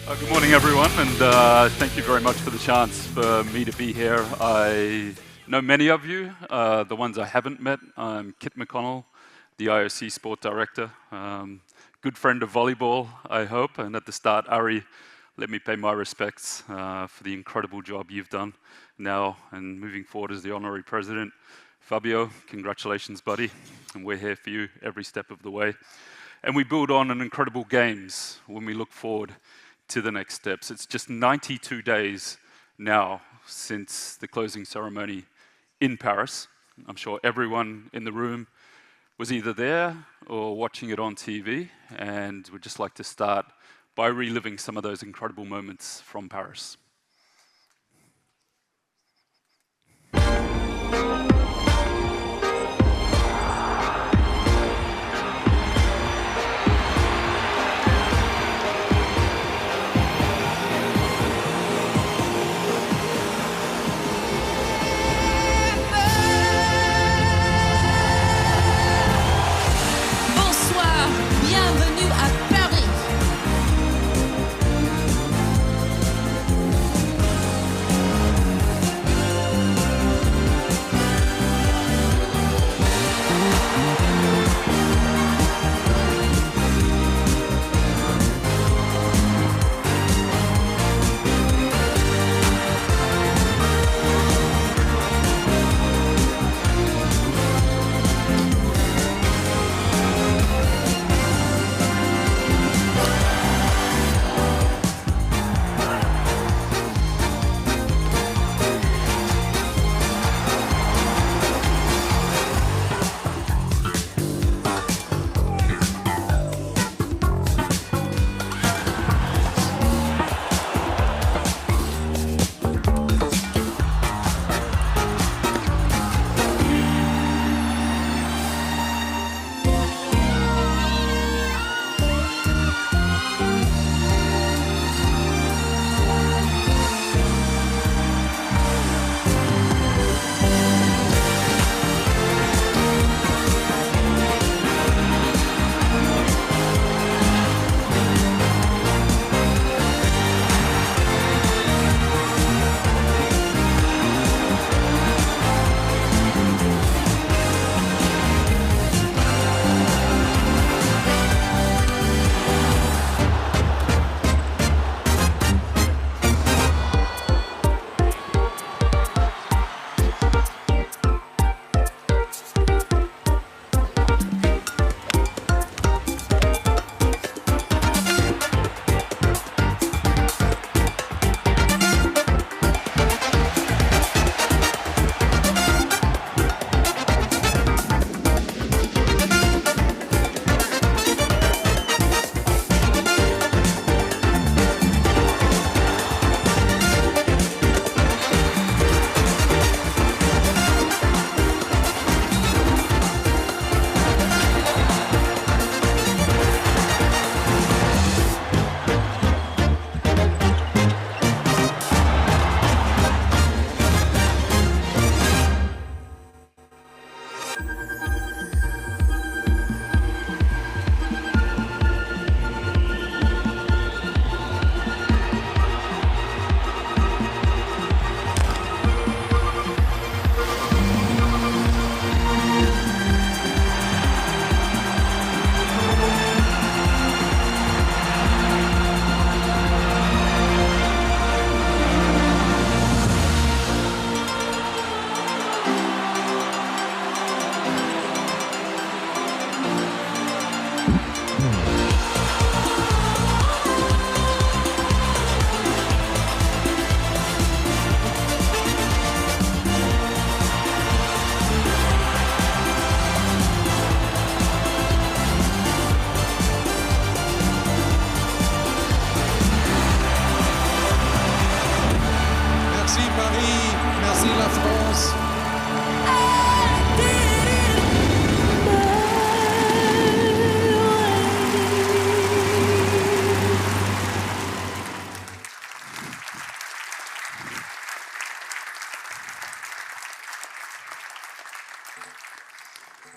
Good morning, everyone, and thank you very much for the chance for me to be here. I know many of you. The ones I haven't met, I'm Kit McConnell, the IOC Sport Director. Good friend of volleyball, I hope. And at the start, Ari, let me pay my respects for the incredible job you've done now and moving forward as the Honorary President. Fabio, congratulations, buddy. And we're here for you every step of the way. And we build on an incredible games when we look forward to the next steps. It's just 92 days now since the closing ceremony in Paris. I'm sure everyone in the room was either there or watching it on TV, and we'd just like to start by reliving some of those incredible moments from Paris. Bienvenue à Paris.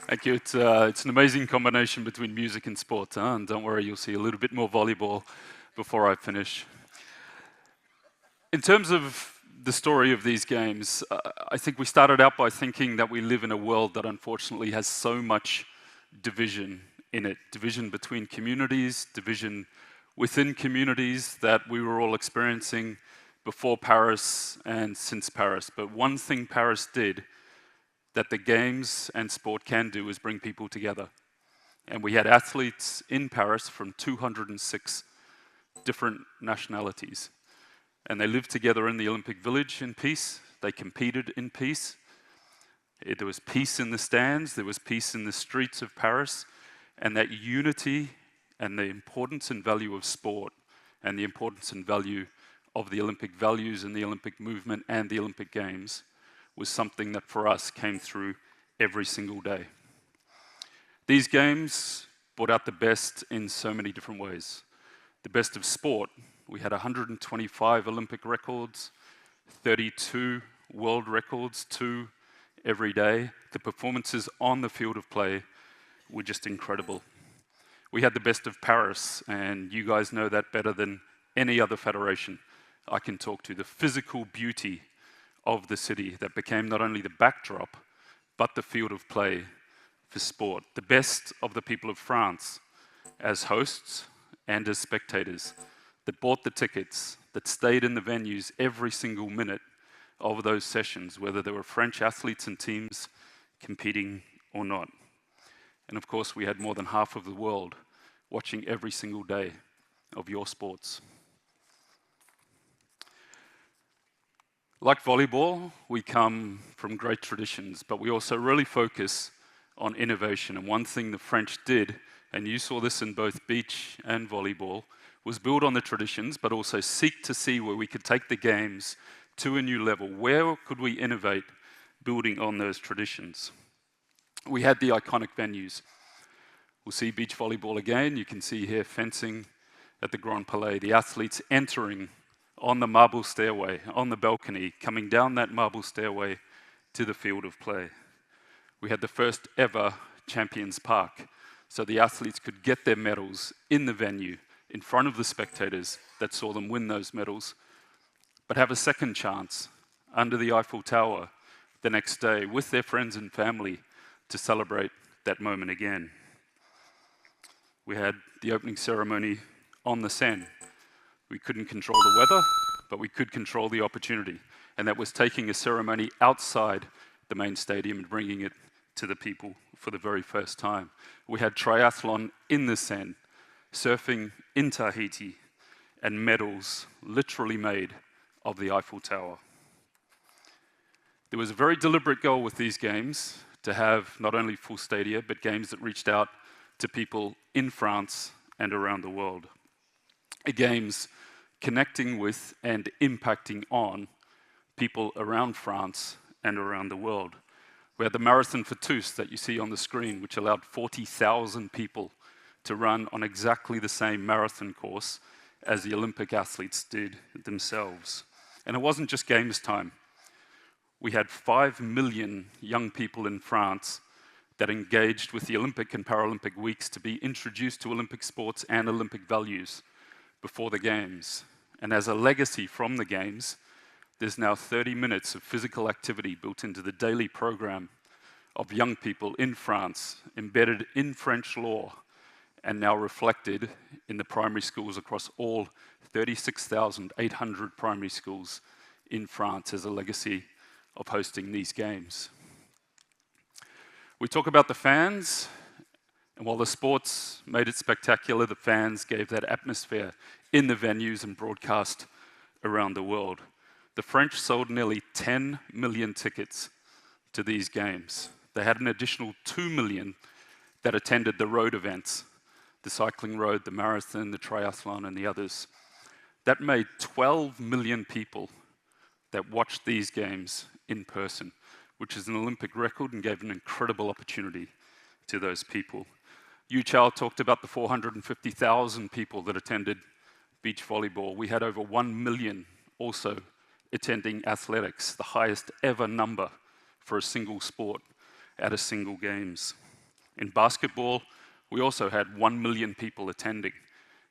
Thank you. It's an amazing combination between music and sport, huh? And don't worry, you'll see a little bit more volleyball before I finish. In terms of the story of these games, I think we started out by thinking that we live in a world that unfortunately has so much division in it. Division between communities, division within communities that we were all experiencing before Paris and since Paris. But one thing Paris did that the games and sport can do is bring people together. And we had athletes in Paris from 206 different nationalities. And they lived together in the Olympic Village in peace. They competed in peace. There was peace in the stands. There was peace in the streets of Paris. And that unity and the importance and value of sport and the importance and value of the Olympic values and the Olympic movement and the Olympic Games was something that for us came through every single day. These games brought out the best in so many different ways. The best of sport. We had 125 Olympic records, 32 world records, 2 every day. The performances on the field of play were just incredible. We had the best of Paris, and you guys know that better than any other federation I can talk to. The physical beauty of the city that became not only the backdrop, but the field of play for sport. The best of the people of France as hosts and as spectators that bought the tickets, that stayed in the venues every single minute of those sessions, whether there were French athletes and teams competing or not. And of course, we had more than half of the world watching every single day of your sports. Like volleyball, we come from great traditions, but we also really focus on innovation. And one thing the French did, and you saw this in both beach and volleyball, was build on the traditions, but also seek to see where we could take the games to a new level. Where could we innovate building on those traditions? We had the iconic venues. We'll see beach volleyball again. You can see here fencing at the Grand Palais, the athletes entering on the marble stairway, on the balcony, coming down that marble stairway to the field of play. We had the first ever Champions Park, so the athletes could get their medals in the venue, in front of the spectators that saw them win those medals, but have a second chance under the Eiffel Tower the next day with their friends and family to celebrate that moment again. We had the opening ceremony on the Seine. We couldn't control the weather, but we could control the opportunity, and that was taking a ceremony outside the main stadium and bringing it to the people for the very first time. We had triathlon in the Seine, surfing in Tahiti, and medals literally made of the Eiffel Tower. There was a very deliberate goal with these games to have not only full stadia, but games that reached out to people in France and around the world. Games connecting with and impacting on people around France and around the world. We had the Marathon for Tous that you see on the screen, which allowed 40,000 people to run on exactly the same marathon course as the Olympic athletes did themselves. And it wasn't just games time. We had 5 million young people in France that engaged with the Olympic and Paralympic weeks to be introduced to Olympic sports and Olympic values before the Games. And as a legacy from the Games, there's now 30 minutes of physical activity built into the daily program of young people in France, embedded in French law, and now reflected in the primary schools across all 36,800 primary schools in France as a legacy of hosting these games. We talk about the fans, and while the sports made it spectacular, the fans gave that atmosphere in the venues and broadcast around the world. The French sold nearly 10 million tickets to these games. They had an additional 2 million that attended the road events, the cycling road, the marathon, the triathlon, and the others. That made 12 million people that watched these games in person, which is an Olympic record and gave an incredible opportunity to those people. Yu Chao talked about the 450,000 people that attended beach volleyball. We had over 1 million also attending athletics, the highest ever number for a single sport at a single games. In basketball, we also had 1 million people attending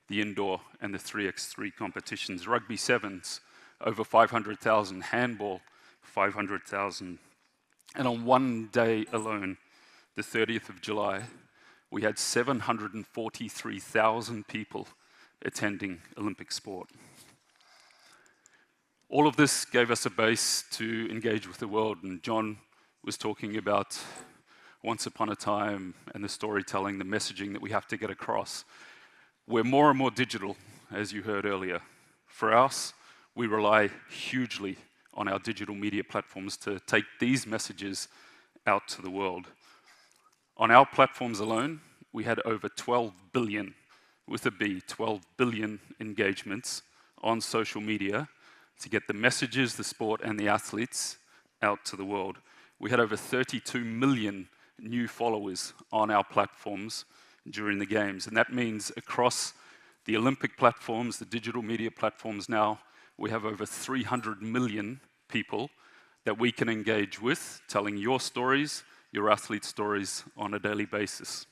the indoor and the 3x3 competitions. Rugby sevens, over 500,000, handball, 500,000. And on one day alone, the 30th of July, we had 743,000 people attending Olympic sport. All of this gave us a base to engage with the world, and John was talking about once upon a time and the storytelling, the messaging that we have to get across. We're more and more digital, as you heard earlier. For us, we rely hugely on our digital media platforms to take these messages out to the world. On our platforms alone, we had over 12 billion, with a B, 12 billion engagements on social media to get the messages, the sport, and the athletes out to the world. We had over 32 million new followers on our platforms during the Games, and that means across the Olympic platforms, the digital media platforms now, we have over 300 million people that we can engage with, telling your stories, your athlete stories on a daily basis.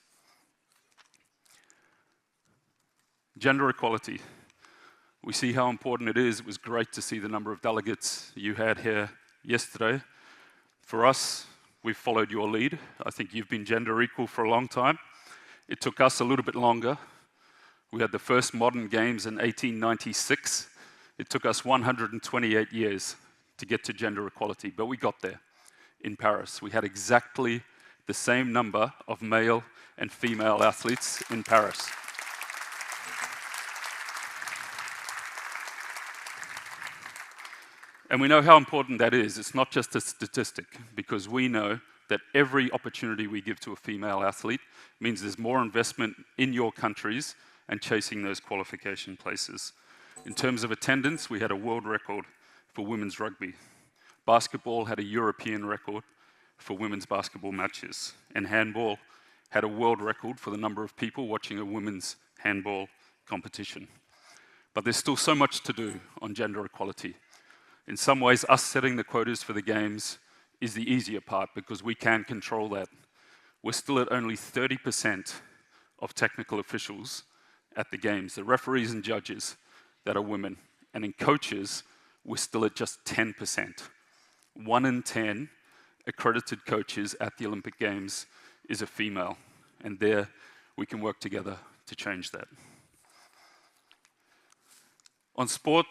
Gender equality. We see how important it is. It was great to see the number of delegates you had here yesterday. For us, we've followed your lead. I think you've been gender equal for a long time. It took us a little bit longer. We had the first modern games in 1896. It took us 128 years to get to gender equality, but we got there in Paris. We had exactly the same number of male and female athletes in Paris. And we know how important that is. It's not just a statistic, because we know that every opportunity we give to a female athlete means there's more investment in your countries and chasing those qualification places. In terms of attendance, we had a world record for women's rugby. Basketball had a European record for women's basketball matches. And handball had a world record for the number of people watching a women's handball competition. But there's still so much to do on gender equality. In some ways, us setting the quotas for the Games is the easier part because we can control that. We're still at only 30% of technical officials at the Games, the referees and judges that are women. And in coaches, we're still at just 10%. 1 in 10 accredited coaches at the Olympic Games is a female. And there, we can work together to change that. On sport,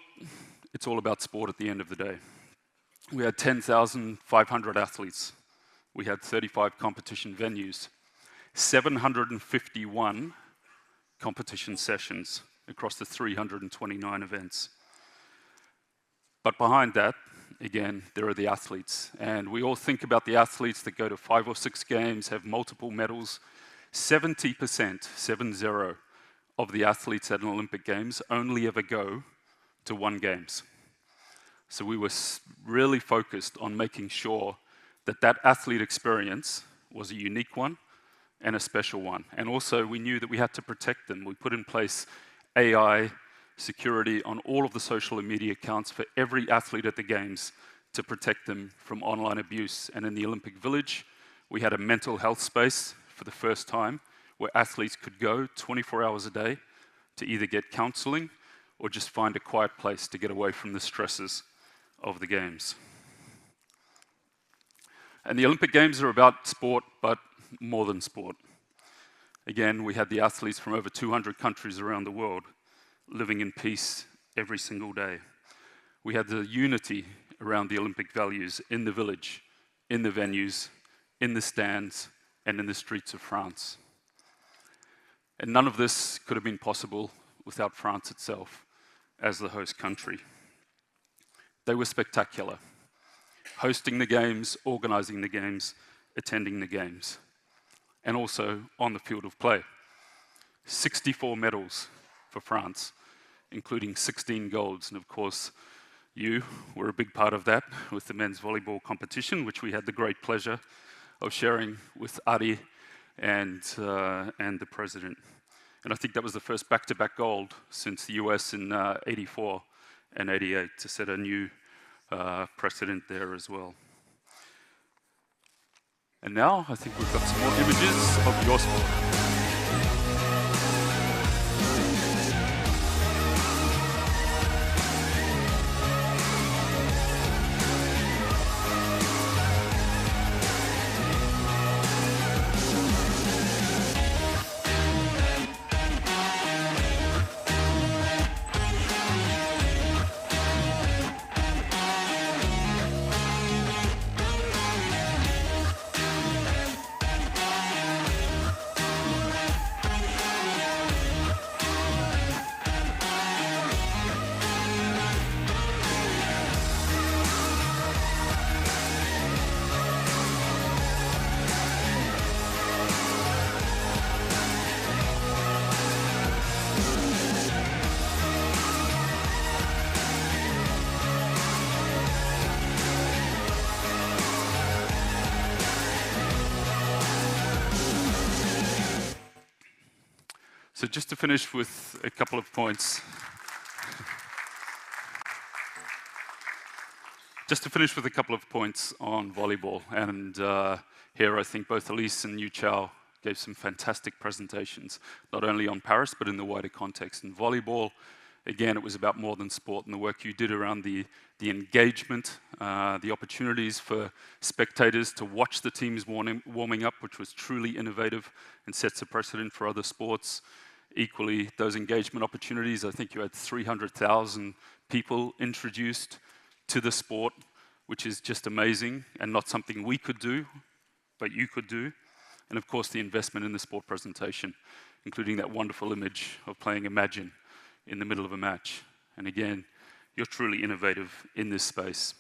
it's all about sport at the end of the day. We had 10,500 athletes. We had 35 competition venues, 751 competition sessions across the 329 events. But behind that, again, there are the athletes. And we all think about the athletes that go to 5 or 6 games, have multiple medals. 70%, 70, of the athletes at an Olympic Games only ever go to 1 Games. So we were really focused on making sure that that athlete experience was a unique one and a special one. And also we knew that we had to protect them. We put in place AI security on all of the social media accounts for every athlete at the Games to protect them from online abuse. And in the Olympic Village, we had a mental health space for the first time where athletes could go 24 hours a day to either get counseling or just find a quiet place to get away from the stresses of the Games. And the Olympic Games are about sport, but more than sport. Again, we had the athletes from over 200 countries around the world living in peace every single day. We had the unity around the Olympic values in the village, in the venues, in the stands, and in the streets of France. And none of this could have been possible without France itself as the host country. They were spectacular, hosting the Games, organizing the Games, attending the Games, and also on the field of play. 64 medals for France, including 16 golds. And of course, you were a big part of that with the men's volleyball competition, which we had the great pleasure of sharing with Ari and the president. And I think that was the first back-to-back gold since the US in 84 and 88 to set a new precedent there as well. And now I think we've got some more images of your sport. So just to finish with a couple of points. Just to finish with a couple of points on volleyball, and here I think both Elise and Yu Chao gave some fantastic presentations, not only on Paris, but in the wider context. In volleyball, again, it was about more than sport, and the work you did around the engagement, the opportunities for spectators to watch the teams warming up, which was truly innovative and sets a precedent for other sports. Equally, those engagement opportunities, I think you had 300,000 people introduced to the sport, which is just amazing and not something we could do, but you could do. And of course, the investment in the sport presentation, including that wonderful image of playing Imagine in the middle of a match. And again, you're truly innovative in this space.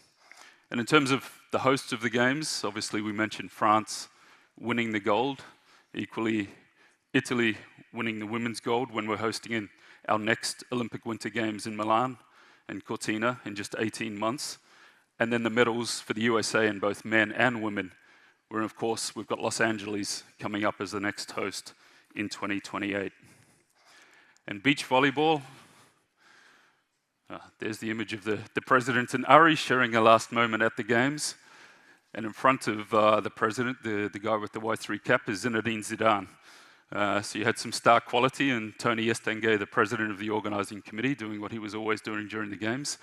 And in terms of the hosts of the games, obviously we mentioned France winning the gold, equally Italy winning the women's gold when we're hosting in our next Olympic Winter Games in Milan and Cortina in just 18 months. And then the medals for the USA in both men and women, where of course we've got Los Angeles coming up as the next host in 2028. And beach volleyball, there's the image of the president and Ari sharing a last moment at the games. And in front of the president, the guy with the Y3 cap, is Zinedine Zidane. So you had some star quality, and Tony Estanguet, the president of the organizing committee, doing what he was always doing during the games,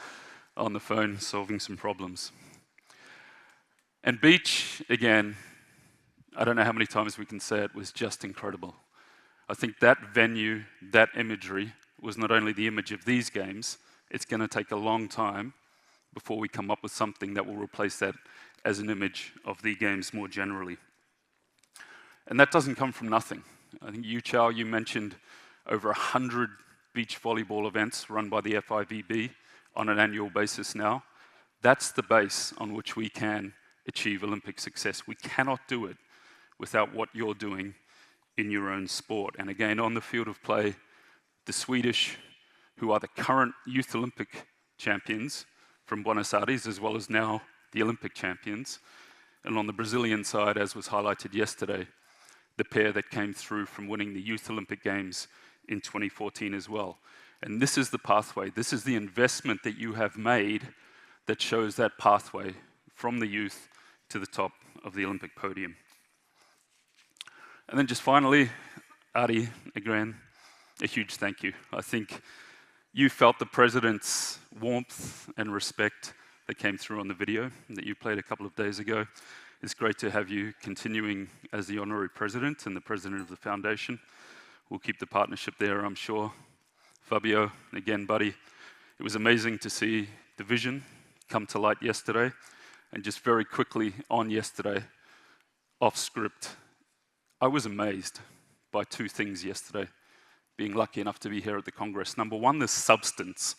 on the phone solving some problems. And beach, again, I don't know how many times we can say it, was just incredible. I think that venue, that imagery, was not only the image of these games, it's going to take a long time before we come up with something that will replace that as an image of the games more generally. And that doesn't come from nothing. I think Yu Chao, you mentioned over 100 beach volleyball events run by the FIVB on an annual basis now. That's the base on which we can achieve Olympic success. We cannot do it without what you're doing in your own sport. And again, on the field of play, the Swedish, who are the current Youth Olympic champions from Buenos Aires, as well as now the Olympic champions. And on the Brazilian side, as was highlighted yesterday, the pair that came through from winning the Youth Olympic Games in 2014 as well. And this is the pathway, this is the investment that you have made that shows that pathway from the youth to the top of the Olympic podium. And then just finally, Ari, again, a huge thank you. I think you felt the president's warmth and respect that came through on the video that you played a couple of days ago. It's great to have you continuing as the honorary president and the president of the foundation. We'll keep the partnership there, I'm sure. Fabio, again, buddy, it was amazing to see the vision come to light yesterday. And just very quickly on yesterday, off script, I was amazed by two things yesterday, being lucky enough to be here at the Congress. Number one, the substance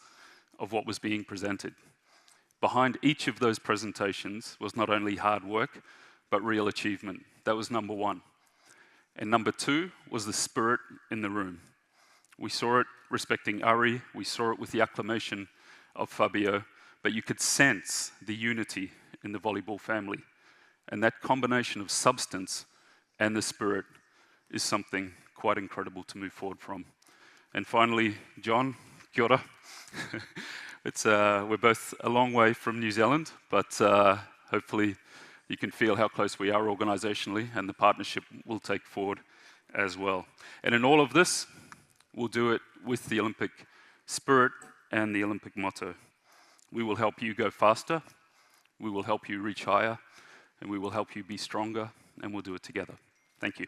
of what was being presented. Behind each of those presentations was not only hard work, but real achievement. That was number one. And number two was the spirit in the room. We saw it respecting Ari, we saw it with the acclamation of Fabio, but you could sense the unity in the volleyball family. And that combination of substance and the spirit is something quite incredible to move forward from. And finally, John, kia ora. We're both a long way from New Zealand, but hopefully you can feel how close we are organisationally, and the partnership will take forward as well. And in all of this, we'll do it with the Olympic spirit and the Olympic motto. We will help you go faster, we will help you reach higher, and we will help you be stronger, and we'll do it together. Thank you.